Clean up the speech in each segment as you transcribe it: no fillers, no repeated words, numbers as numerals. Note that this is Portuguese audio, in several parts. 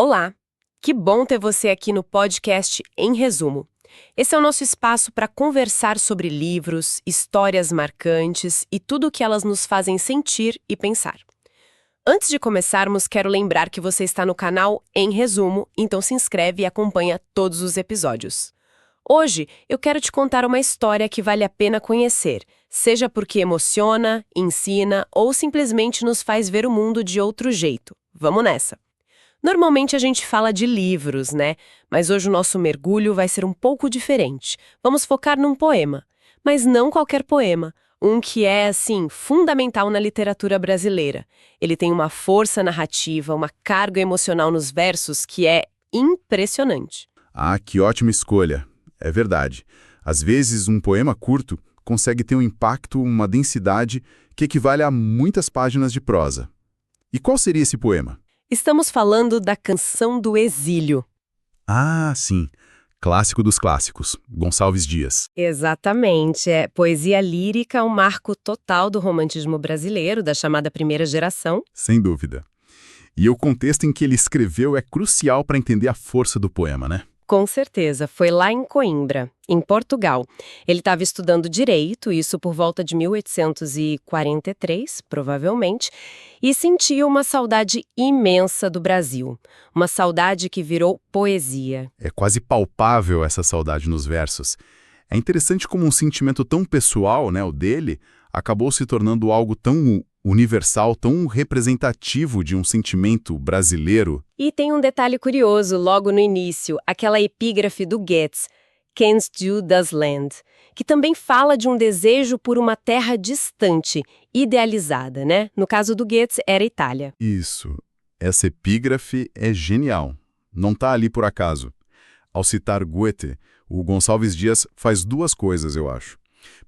Olá! Que bom ter você aqui no podcast Em Resumo. Esse é o nosso espaço para conversar sobre livros, histórias marcantes e tudo o que elas nos fazem sentir e pensar. Antes de começarmos, quero lembrar que você está no canal Em Resumo, então se inscreve e acompanha todos os episódios. Hoje, eu quero te contar uma história que vale a pena conhecer, seja porque emociona, ensina ou simplesmente nos faz ver o mundo de outro jeito. Vamos nessa! Normalmente a gente fala de livros, né? Mas hoje o nosso mergulho vai ser um pouco diferente. Vamos focar num poema. Mas não qualquer poema. Um que é, assim, fundamental na literatura brasileira. Ele tem uma força narrativa, uma carga emocional nos versos que é impressionante. Ah, que ótima escolha. É verdade. Às vezes, um poema curto consegue ter um impacto, uma densidade que equivale a muitas páginas de prosa. E qual seria esse poema? Estamos falando da Canção do Exílio. Ah, sim. Clássico dos clássicos, Gonçalves Dias. Exatamente. É poesia lírica, um marco total do romantismo brasileiro, da chamada primeira geração. Sem dúvida. E o contexto em que ele escreveu é crucial para entender a força do poema, né? Com certeza, foi lá em Coimbra, em Portugal. Ele estava estudando direito, isso por volta de 1843, provavelmente, e sentia uma saudade imensa do Brasil. Uma saudade que virou poesia. É quase palpável essa saudade nos versos. É interessante como um sentimento tão pessoal, né, o dele, acabou se tornando algo tão universal, tão representativo de um sentimento brasileiro. E tem um detalhe curioso logo no início, aquela epígrafe do Goethe, Kennst du das Land, que também fala de um desejo por uma terra distante, idealizada, né? No caso do Goethe, era Itália. Isso. Essa epígrafe é genial. Não está ali por acaso. Ao citar Goethe, o Gonçalves Dias faz duas coisas, eu acho.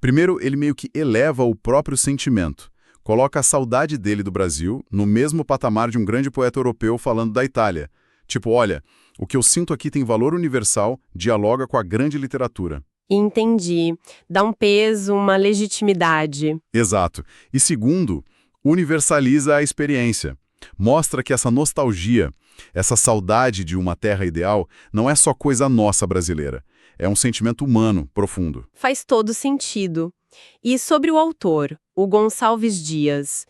Primeiro, ele meio que eleva o próprio sentimento. Coloca a saudade dele do Brasil no mesmo patamar de um grande poeta europeu falando da Itália. Tipo, olha, o que eu sinto aqui tem valor universal, dialoga com a grande literatura. Entendi. Dá um peso, uma legitimidade. Exato. E segundo, universaliza a experiência. Mostra que essa nostalgia, essa saudade de uma terra ideal, não é só coisa nossa brasileira. É um sentimento humano, profundo. Faz todo sentido. E sobre o autor, o Gonçalves Dias,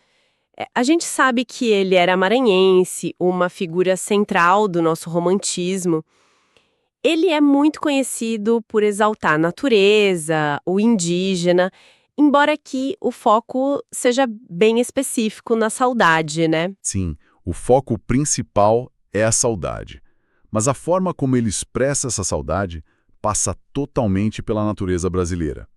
a gente sabe que ele era maranhense, uma figura central do nosso romantismo. Ele é muito conhecido por exaltar a natureza, o indígena, embora aqui o foco seja bem específico na saudade, né? Sim, o foco principal é a saudade. Mas a forma como ele expressa essa saudade passa totalmente pela natureza brasileira.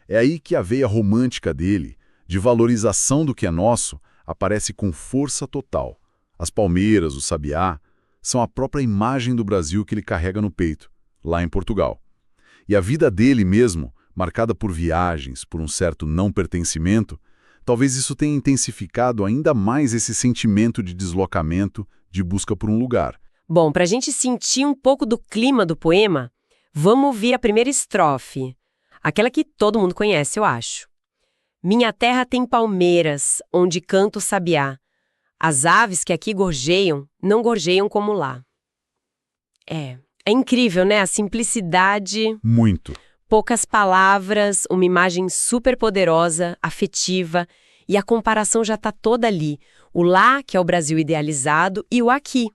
É aí que a veia romântica dele, de valorização do que é nosso, aparece com força total. As palmeiras, o sabiá, são a própria imagem do Brasil que ele carrega no peito, lá em Portugal. E a vida dele mesmo, marcada por viagens, por um certo não pertencimento, talvez isso tenha intensificado ainda mais esse sentimento de deslocamento, de busca por um lugar. Bom, para a gente sentir um pouco do clima do poema, vamos ouvir a primeira estrofe. Aquela que todo mundo conhece, eu acho. Minha terra tem palmeiras, onde canta o sabiá. As aves que aqui gorjeiam, não gorjeiam como lá. É incrível, né? A simplicidade. Muito. Poucas palavras, uma imagem super poderosa, afetiva, e a comparação já está toda ali. O lá, que é o Brasil idealizado, e o aqui,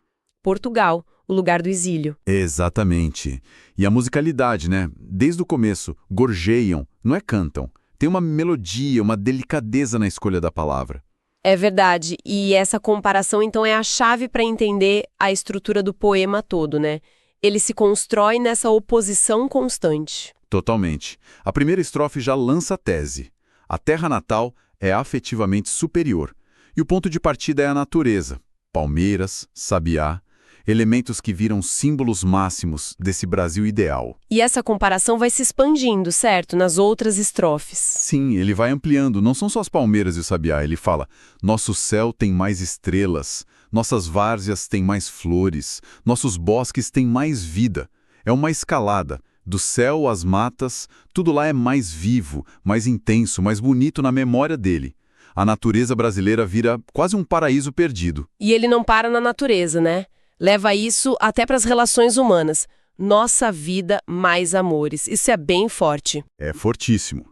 Portugal, o lugar do exílio. Exatamente. E a musicalidade, né? Desde o começo, gorjeiam, não é cantam. Tem uma melodia, uma delicadeza na escolha da palavra. É verdade. E essa comparação, então, é a chave para entender a estrutura do poema todo, né? Ele se constrói nessa oposição constante. Totalmente. A primeira estrofe já lança a tese. A terra natal é afetivamente superior. E o ponto de partida é a natureza. Palmeiras, sabiá, elementos que viram símbolos máximos desse Brasil ideal. E essa comparação vai se expandindo, certo? Nas outras estrofes. Sim, ele vai ampliando. Não são só as palmeiras e o sabiá. Ele fala, nosso céu tem mais estrelas, nossas várzeas têm mais flores, nossos bosques têm mais vida. É uma escalada. Do céu às matas, tudo lá é mais vivo, mais intenso, mais bonito na memória dele. A natureza brasileira vira quase um paraíso perdido. E ele não para na natureza, né? Leva isso até para as relações humanas. Nossa vida, mais amores. Isso é bem forte. É fortíssimo.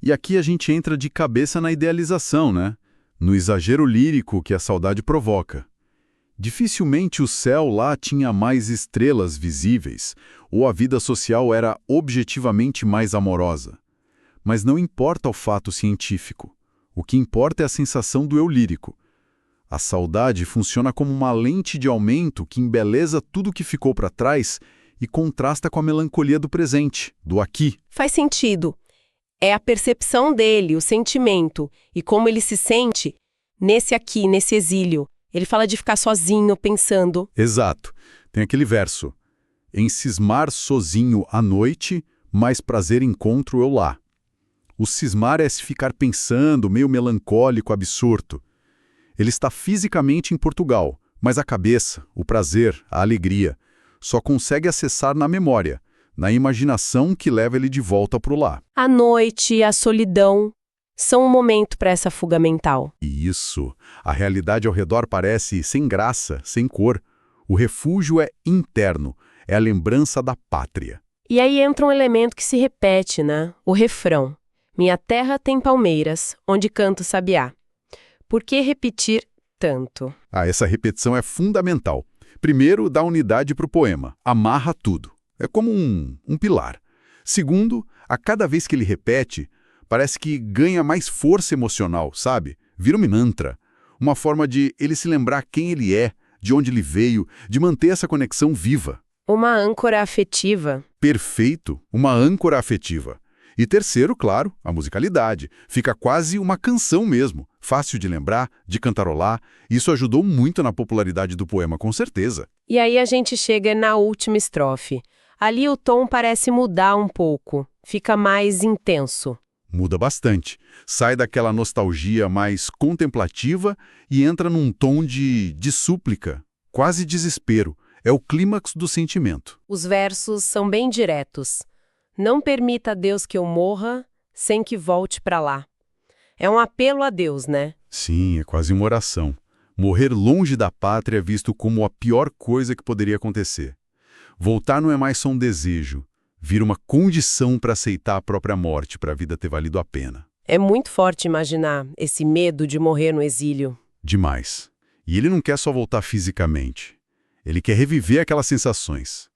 E aqui a gente entra de cabeça na idealização, né? No exagero lírico que a saudade provoca. Dificilmente o céu lá tinha mais estrelas visíveis, ou a vida social era objetivamente mais amorosa. Mas não importa o fato científico. O que importa é a sensação do eu lírico. A saudade funciona como uma lente de aumento que embeleza tudo que ficou para trás e contrasta com a melancolia do presente, do aqui. Faz sentido. É a percepção dele, o sentimento, e como ele se sente nesse aqui, nesse exílio. Ele fala de ficar sozinho, pensando. Exato. Tem aquele verso. Em cismar sozinho à noite, mais prazer encontro eu lá. O cismar é se ficar pensando, meio melancólico, absorto. Ele está fisicamente em Portugal, mas a cabeça, o prazer, a alegria, só consegue acessar na memória, na imaginação que leva ele de volta para o lá. A noite, a solidão, são um momento para essa fuga mental. E isso, a realidade ao redor parece sem graça, sem cor. O refúgio é interno, é a lembrança da pátria. E aí entra um elemento que se repete, né? O refrão. Minha terra tem palmeiras, onde canto o sabiá. Por que repetir tanto? Essa repetição é fundamental. Primeiro, dá unidade para o poema, amarra tudo. É como um pilar. Segundo, a cada vez que ele repete, parece que ganha mais força emocional, sabe? Vira um mantra. Uma forma de ele se lembrar quem ele é, de onde ele veio, de manter essa conexão viva. Uma âncora afetiva. Perfeito, uma âncora afetiva. E terceiro, claro, a musicalidade. Fica quase uma canção mesmo, fácil de lembrar, de cantarolar. Isso ajudou muito na popularidade do poema, com certeza. E aí a gente chega na última estrofe. Ali o tom parece mudar um pouco, fica mais intenso. Muda bastante. Sai daquela nostalgia mais contemplativa e entra num tom de súplica, quase desespero. É o clímax do sentimento. Os versos são bem diretos. Não permita a Deus que eu morra sem que volte para lá. É um apelo a Deus, né? Sim, é quase uma oração. Morrer longe da pátria é visto como a pior coisa que poderia acontecer. Voltar não é mais só um desejo. Vira uma condição para aceitar a própria morte, para a vida ter valido a pena. É muito forte imaginar esse medo de morrer no exílio. Demais. E ele não quer só voltar fisicamente. Ele quer reviver aquelas sensações.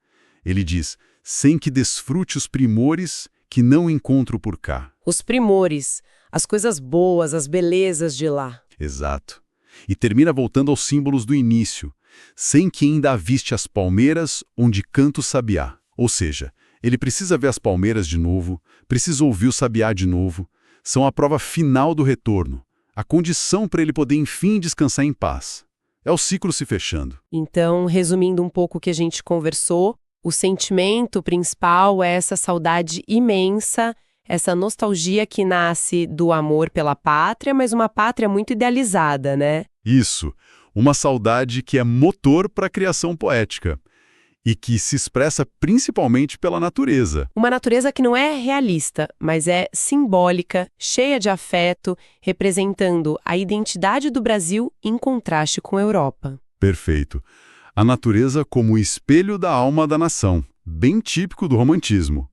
Ele diz, sem que desfrute os primores que não encontro por cá. Os primores, as coisas boas, as belezas de lá. Exato. E termina voltando aos símbolos do início, sem que ainda aviste as palmeiras onde canta o sabiá. Ou seja, ele precisa ver as palmeiras de novo, precisa ouvir o sabiá de novo. São a prova final do retorno, a condição para ele poder enfim descansar em paz. É o ciclo se fechando. Então, resumindo um pouco o que a gente conversou, o sentimento principal é essa saudade imensa, essa nostalgia que nasce do amor pela pátria, mas uma pátria muito idealizada, né? Isso, uma saudade que é motor para a criação poética e que se expressa principalmente pela natureza. Uma natureza que não é realista, mas é simbólica, cheia de afeto, representando a identidade do Brasil em contraste com a Europa. Perfeito. A natureza como espelho da alma da nação, bem típico do romantismo.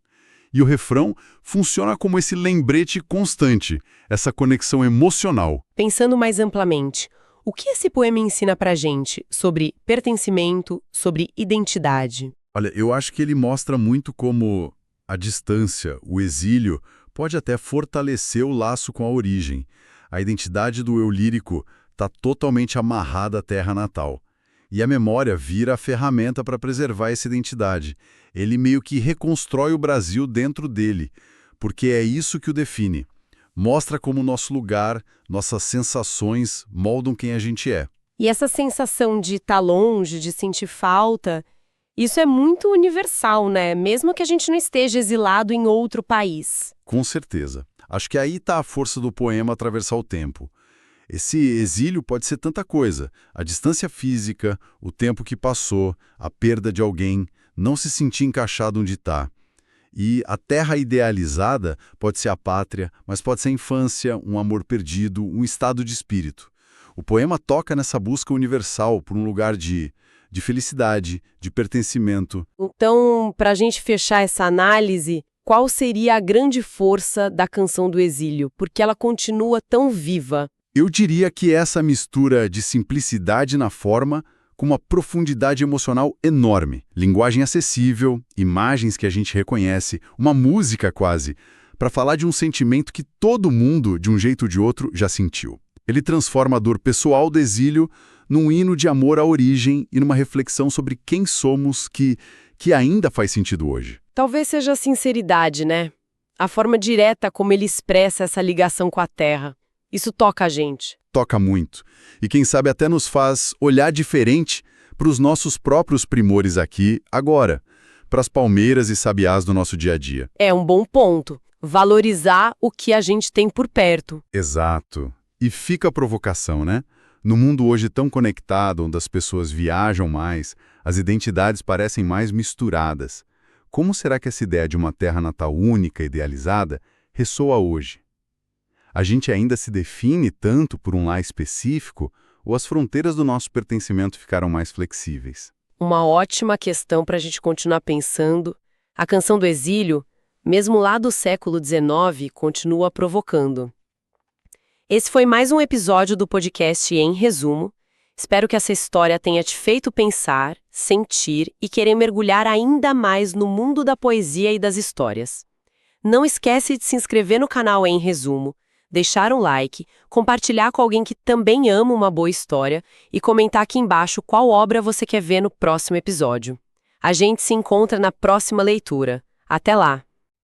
E o refrão funciona como esse lembrete constante, essa conexão emocional. Pensando mais amplamente, o que esse poema ensina pra gente sobre pertencimento, sobre identidade? Olha, eu acho que ele mostra muito como a distância, o exílio, pode até fortalecer o laço com a origem. A identidade do eu lírico está totalmente amarrada à terra natal. E a memória vira a ferramenta para preservar essa identidade. Ele meio que reconstrói o Brasil dentro dele, porque é isso que o define. Mostra como nosso lugar, nossas sensações moldam quem a gente é. E essa sensação de estar longe, de sentir falta, isso é muito universal, né? Mesmo que a gente não esteja exilado em outro país. Com certeza. Acho que aí está a força do poema atravessar o tempo. Esse exílio pode ser tanta coisa. A distância física, o tempo que passou, a perda de alguém, não se sentir encaixado onde está. E a terra idealizada pode ser a pátria, mas pode ser a infância, um amor perdido, um estado de espírito. O poema toca nessa busca universal por um lugar de de felicidade, de pertencimento. Então, para a gente fechar essa análise, qual seria a grande força da Canção do Exílio? Porque ela continua tão viva. Eu diria que essa mistura de simplicidade na forma com uma profundidade emocional enorme, linguagem acessível, imagens que a gente reconhece, uma música quase, para falar de um sentimento que todo mundo, de um jeito ou de outro, já sentiu. Ele transforma a dor pessoal do exílio num hino de amor à origem e numa reflexão sobre quem somos que ainda faz sentido hoje. Talvez seja a sinceridade, né? A forma direta como ele expressa essa ligação com a terra. Isso toca a gente. Toca muito. E quem sabe até nos faz olhar diferente para os nossos próprios primores aqui, agora, para as palmeiras e sabiás do nosso dia a dia. É um bom ponto. Valorizar o que a gente tem por perto. Exato. E fica a provocação, né? No mundo hoje tão conectado, onde as pessoas viajam mais, as identidades parecem mais misturadas. Como será que essa ideia de uma terra natal única, idealizada, ressoa hoje? A gente ainda se define tanto por um lar específico ou as fronteiras do nosso pertencimento ficaram mais flexíveis? Uma ótima questão para a gente continuar pensando. A Canção do Exílio, mesmo lá do século XIX, continua provocando. Esse foi mais um episódio do podcast Em Resumo. Espero que essa história tenha te feito pensar, sentir e querer mergulhar ainda mais no mundo da poesia e das histórias. Não esquece de se inscrever no canal Em Resumo, deixar um like, compartilhar com alguém que também ama uma boa história e comentar aqui embaixo qual obra você quer ver no próximo episódio. A gente se encontra na próxima leitura. Até lá!